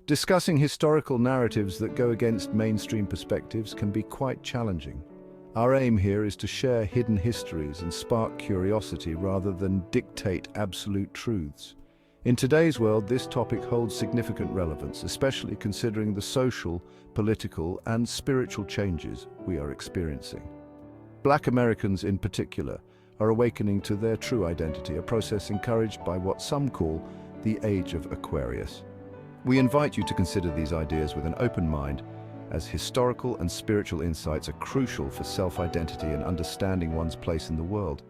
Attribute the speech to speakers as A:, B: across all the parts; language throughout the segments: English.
A: Discussing historical narratives that go against mainstream perspectives can be quite challenging. Our aim here is to share hidden histories and spark curiosity rather than dictate absolute truths. In today's world, this topic holds significant relevance, especially considering the social, political, and spiritual changes we are experiencing. Black Americans in particular are awakening to their true identity, a process encouraged by what some call the Age of Aquarius. We invite you to consider these ideas with an open mind, as historical and spiritual insights are crucial for self-identity and understanding one's place in the world.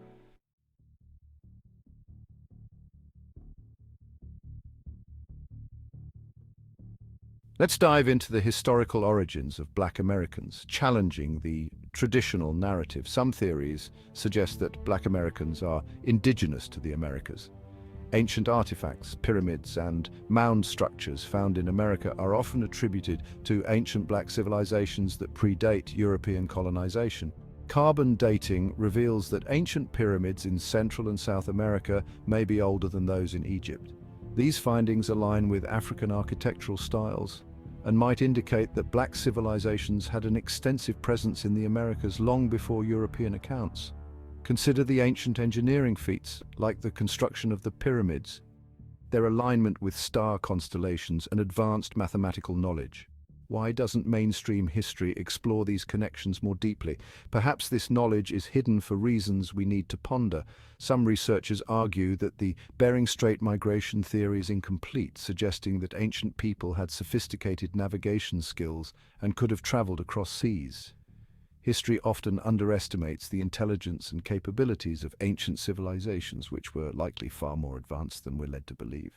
A: Let's dive into the historical origins of Black Americans, challenging the traditional narrative. Some theories suggest that Black Americans are indigenous to the Americas. Ancient artifacts, pyramids, and mound structures found in America are often attributed to ancient Black civilizations that predate European colonization. Carbon dating reveals that ancient pyramids in Central and South America may be older than those in Egypt. These findings align with African architectural styles and might indicate that Black civilizations had an extensive presence in the Americas long before European accounts. Consider the ancient engineering feats, like the construction of the pyramids, their alignment with star constellations and advanced mathematical knowledge. Why doesn't mainstream history explore these connections more deeply? Perhaps this knowledge is hidden for reasons we need to ponder. Some researchers argue that the Bering Strait migration theory is incomplete, suggesting that ancient people had sophisticated navigation skills and could have traveled across seas. History often underestimates the intelligence and capabilities of ancient civilizations, which were likely far more advanced than we're led to believe.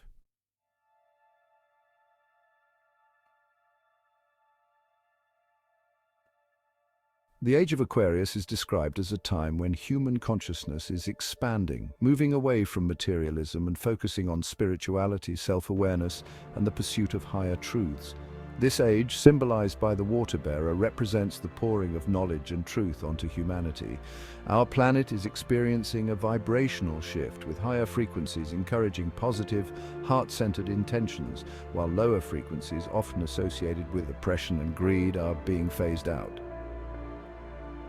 A: The Age of Aquarius is described as a time when human consciousness is expanding, moving away from materialism and focusing on spirituality, self-awareness, and the pursuit of higher truths. This age, symbolized by the water-bearer, represents the pouring of knowledge and truth onto humanity. Our planet is experiencing a vibrational shift, with higher frequencies encouraging positive, heart-centered intentions, while lower frequencies, often associated with oppression and greed, are being phased out.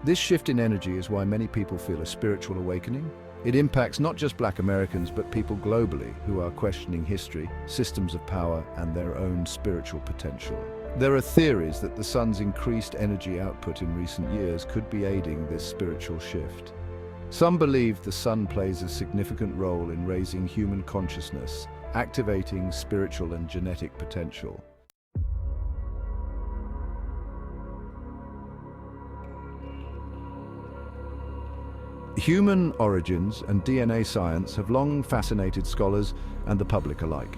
A: This shift in energy is why many people feel a spiritual awakening. It impacts not just Black Americans, but people globally who are questioning history, systems of power, and their own spiritual potential. There are theories that the sun's increased energy output in recent years could be aiding this spiritual shift. Some believe the sun plays a significant role in raising human consciousness, activating spiritual and genetic potential. Human origins and DNA science have long fascinated scholars and the public alike.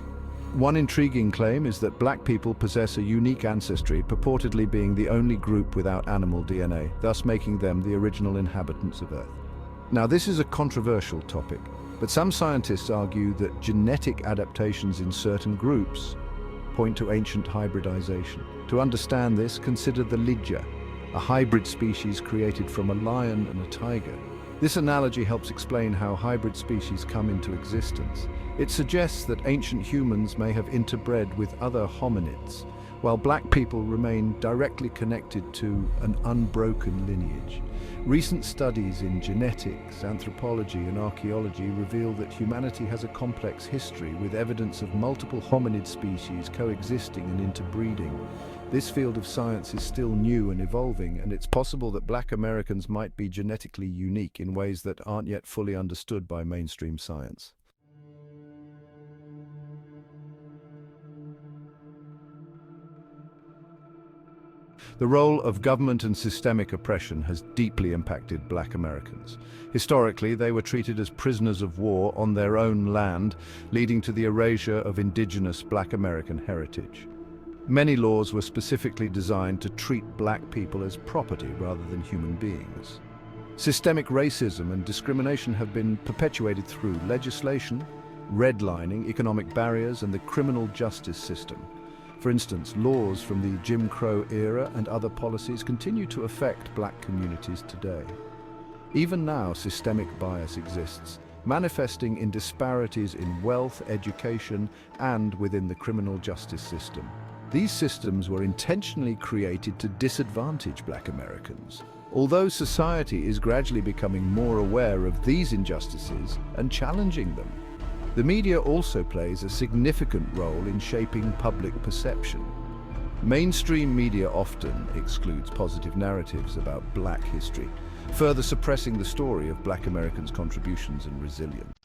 A: One intriguing claim is that Black people possess a unique ancestry, purportedly being the only group without animal DNA, thus making them the original inhabitants of Earth. Now, this is a controversial topic, but some scientists argue that genetic adaptations in certain groups point to ancient hybridization. To understand this, consider the Lidja, a hybrid species created from a lion and a tiger. This analogy helps explain how hybrid species come into existence. It suggests that ancient humans may have interbred with other hominids, while Black people remain directly connected to an unbroken lineage. Recent studies in genetics, anthropology, and archaeology reveal that humanity has a complex history, with evidence of multiple hominid species coexisting and interbreeding. This field of science is still new and evolving, and it's possible that Black Americans might be genetically unique in ways that aren't yet fully understood by mainstream science. The role of government and systemic oppression has deeply impacted Black Americans. Historically, they were treated as prisoners of war on their own land, leading to the erasure of indigenous Black American heritage. Many laws were specifically designed to treat Black people as property rather than human beings. Systemic racism and discrimination have been perpetuated through legislation, redlining, economic barriers, and the criminal justice system. For instance, laws from the Jim Crow era and other policies continue to affect Black communities today. Even now, systemic bias exists, manifesting in disparities in wealth, education, and within the criminal justice system. These systems were intentionally created to disadvantage Black Americans. Although society is gradually becoming more aware of these injustices and challenging them, the media also plays a significant role in shaping public perception. Mainstream media often excludes positive narratives about Black history, further suppressing the story of Black Americans' contributions and resilience.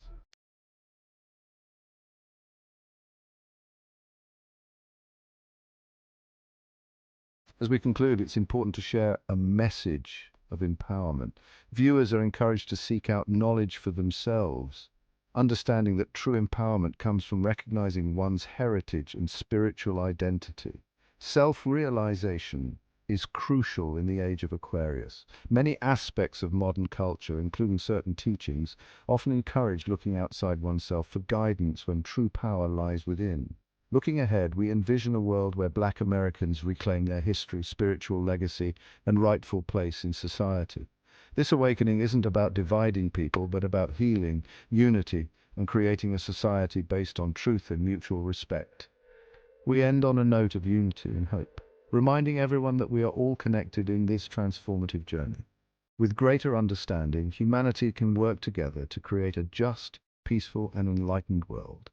A: As we conclude, it's important to share a message of empowerment. Viewers are encouraged to seek out knowledge for themselves, understanding that true empowerment comes from recognizing one's heritage and spiritual identity. Self-realization is crucial in the Age of Aquarius. Many aspects of modern culture, including certain teachings, often encourage looking outside oneself for guidance when true power lies within. Looking ahead, we envision a world where Black Americans reclaim their history, spiritual legacy, and rightful place in society. This awakening isn't about dividing people, but about healing, unity, and creating a society based on truth and mutual respect. We end on a note of unity and hope, reminding everyone that we are all connected in this transformative journey. With greater understanding, humanity can work together to create a just, peaceful, and enlightened world.